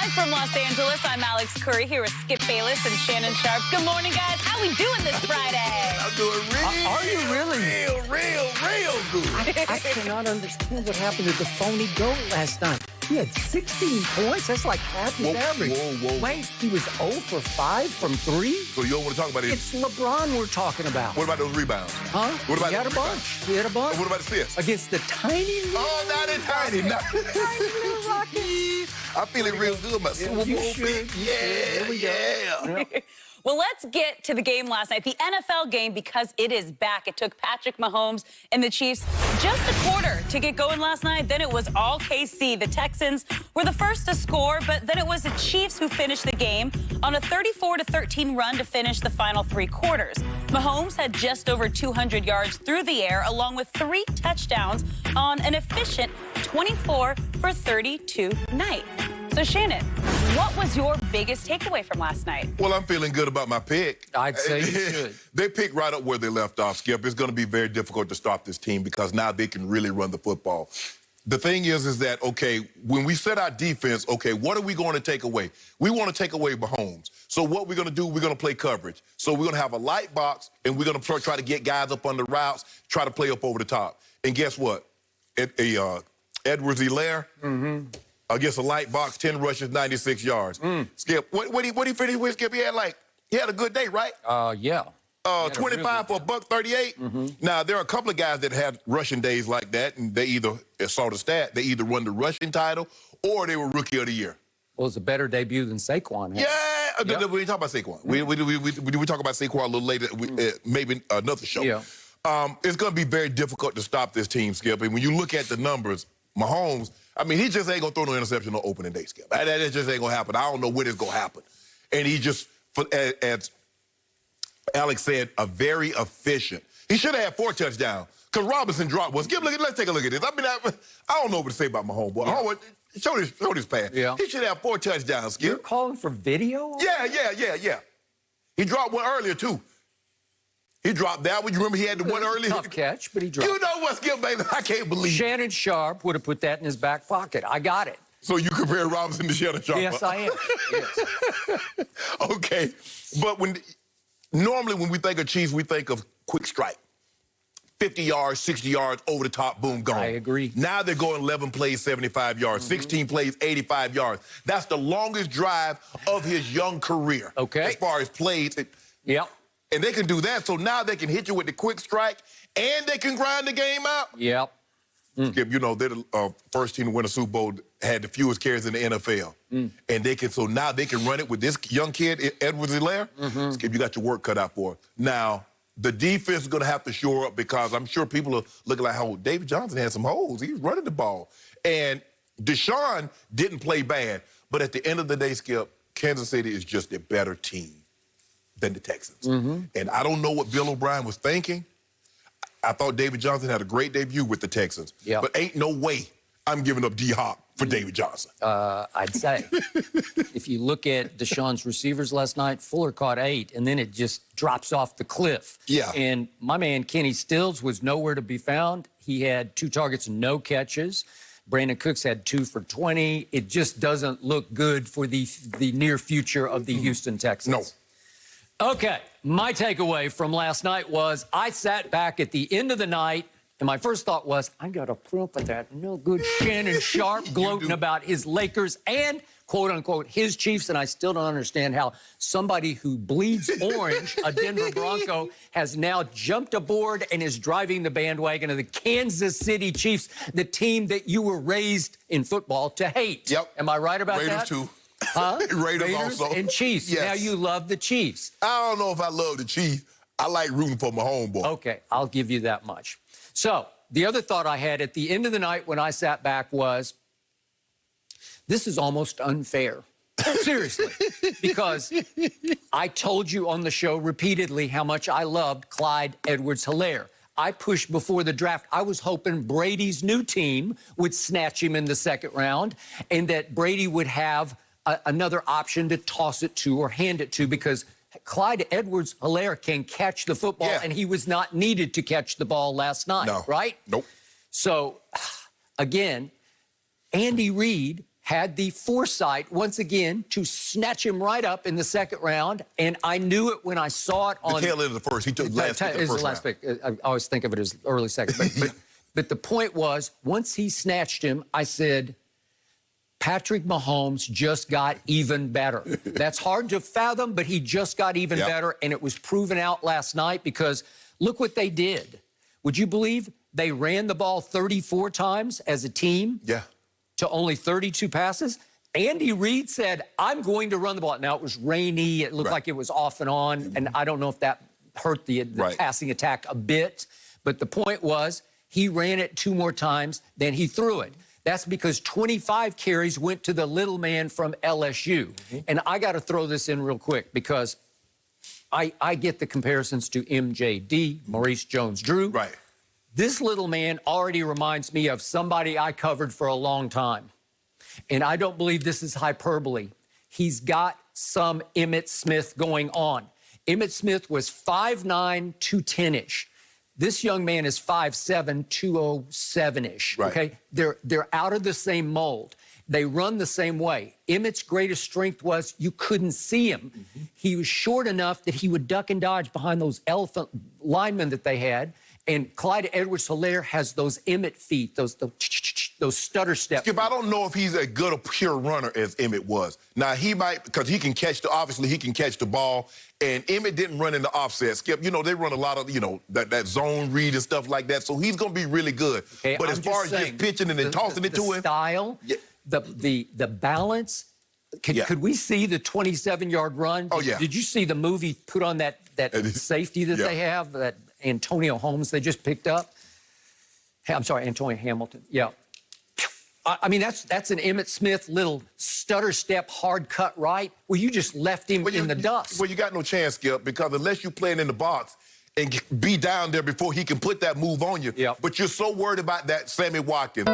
Live from Los Angeles, I'm Alex Curry here with Skip Bayless and Shannon Sharp. Good morning, guys. How we doing this Friday? I'm doing real. Are you really? Real good. I cannot understand what happened to the phony goal last night. He had 16 points. That's like half his average. Whoa. Wait, he was 0 for 5 from 3? So you don't want to talk about it? It's LeBron we're talking about. What about those rebounds? Huh? What about he had a those bunch. rebounds? He had a bunch. What about the assists? Against the tiny little... Oh, not it tiny. Tiny little Rockets. I'm feeling real good about Super you Bowl should. pick. Here we go. Yeah. Well, let's get to the game last night, the NFL game, because it is back. It took Patrick Mahomes and the Chiefs just a quarter to get going last night. Then it was all KC. The Texans were the first to score, but then it was the Chiefs who finished the game on a 34-13 run to finish the final 3 quarters. Mahomes had just over 200 yards through the air, along with 3 touchdowns on an efficient 24-for-32 night. So, Shannon, what was your biggest takeaway from last night? Well, I'm feeling good about my pick. I'd say you should. They picked right up where they left off, Skip. It's going to be very difficult to stop this team because now they can really run the football. The thing is that, okay, when we set our defense, okay, what are we going to take away? We want to take away Mahomes. So what we're going to do, we're going to play coverage. So we're going to have a light box, and we're going to try to get guys up on the routes, try to play up over the top. And guess what? Edwards-Helaire, against a light box, 10 rushes, 96 yards. Skip, what he finished with, Skip? He had a good day, right? Yeah. 25 for $138. Now, there are a couple of guys that had rushing days like that, and they either saw the stat, they either won the rushing title or they were Rookie of the Year. Well, it's a better debut than Saquon had. Yeah, we talk about Saquon. We talk about Saquon a little later, maybe another show. Yeah. It's going to be very difficult to stop this team, Skip. And when you look at the numbers, Mahomes, I mean, he just ain't going to throw no interception on opening day, Skip. That just ain't going to happen. I don't know when it's going to happen. And he just, as Alex said, a very efficient. He should have had 4 touchdowns because Robinson dropped one. Skip, let's take a look at this. I mean, I don't know what to say about Mahomes. Boy. Yeah. Show this pass. Yeah. He should have 4 touchdowns, Skip. You're calling for video? Yeah. He dropped one earlier, too. He dropped that one. You remember he had the one earlier? Tough catch, but he dropped it. You know what, Skip, baby? I can't believe it. Shannon Sharp would have put that in his back pocket. I got it. So you compare Robinson to Shannon Sharp? Yes, I am. Yes. Okay. But normally when we think of Chiefs, we think of quick strike. 50 yards, 60 yards, over the top, boom, gone. I agree. Now they're going 11 plays, 75 yards, 16 plays, 85 yards. That's the longest drive of his young career. Okay. As far as plays. Yep. And they can do that, so now they can hit you with the quick strike, and they can grind the game out. Yep. Skip, you know, they're the first team to win a Super Bowl, had the fewest carries in the NFL. And so now they can run it with this young kid, Edwards-Helaire. Skip, you got your work cut out for it. Now, the defense is going to have to shore up because I'm sure people are looking like, oh, David Johnson had some holes. He was running the ball. And Deshaun didn't play bad. But at the end of the day, Skip, Kansas City is just a better team than the Texans. And I don't know what Bill O'Brien was thinking. I thought David Johnson had a great debut with the Texans. Yep. But ain't no way I'm giving up D-Hop for David Johnson. I'd say. If you look at Deshaun's receivers last night, Fuller caught 8, and then it just drops off the cliff. Yeah. And my man Kenny Stills was nowhere to be found. He had 2 targets and no catches. Brandon Cooks had 2 for 20. It just doesn't look good for the near future of the Houston Texans. No. Okay, my takeaway from last night was I sat back at the end of the night, and my first thought was, I got a proof of that no good Shannon Sharp gloating about his Lakers and, quote-unquote, his Chiefs, and I still don't understand how somebody who bleeds orange, a Denver Bronco, has now jumped aboard and is driving the bandwagon of the Kansas City Chiefs, the team that you were raised in football to hate. Yep. Am I right about Raiders that? too. Huh? Raiders also. And Chiefs. Yes. Now you love the Chiefs. I don't know if I love the Chiefs. I like rooting for my homeboy. Okay, I'll give you that much. So the other thought I had at the end of the night when I sat back was, this is almost unfair. Seriously. Because I told you on the show repeatedly how much I loved Clyde Edwards-Helaire. I pushed before the draft. I was hoping Brady's new team would snatch him in the second round and that Brady would have another option to toss it to or hand it to because Clyde Edwards-Helaire can catch the football, and he was not needed to catch the ball last night, right? Nope. So, again, Andy Reid had the foresight, once again, to snatch him right up in the second round. And I knew it when I saw it on... The tail end of the first. He took last pick of the first round. Pick. I always think of it as early second. But the point was, once he snatched him, I said, Patrick Mahomes just got even better. That's hard to fathom, but he just got even better. And it was proven out last night because look what they did. Would you believe they ran the ball 34 times as a team? Yeah. To only 32 passes. Andy Reid said, I'm going to run the ball. Now, it was rainy. It looked like it was off and on. And I don't know if that hurt the passing attack a bit. But the point was, he ran it 2 more times than he threw it. That's because 25 carries went to the little man from LSU. And I got to throw this in real quick because I get the comparisons to MJD, Maurice Jones-Drew. Right. This little man already reminds me of somebody I covered for a long time. And I don't believe this is hyperbole. He's got some Emmitt Smith going on. Emmitt Smith was 5'9", 210-ish. This young man is 5'7", 207-ish, okay? They're out of the same mold. They run the same way. Emmitt's greatest strength was you couldn't see him. He was short enough that he would duck and dodge behind those elephant linemen that they had. And Clyde Edwards-Helaire has those Emmitt feet, those stutter steps. Skip, I don't know if he's as good a pure runner as Emmitt was. Now, he might, because he can catch obviously he can catch the ball, and Emmitt didn't run in the offset. Skip, you know, they run a lot of, you know, that zone read and stuff like that, so he's going to be really good. Okay, but as far as just pitching and then tossing it to him. The style, the balance, could we see the 27-yard run? Oh, yeah. Did you see the movie put on that safety that they have, that Antonio Holmes they just picked up? I'm sorry, Antonio Hamilton. Yeah. I mean, that's an Emmitt Smith little stutter step, hard cut right, where you just left him in the dust. Well, you got no chance, Skip, because unless you playing in the box and be down there before he can put that move on you, but you're so worried about that Sammy Watkins.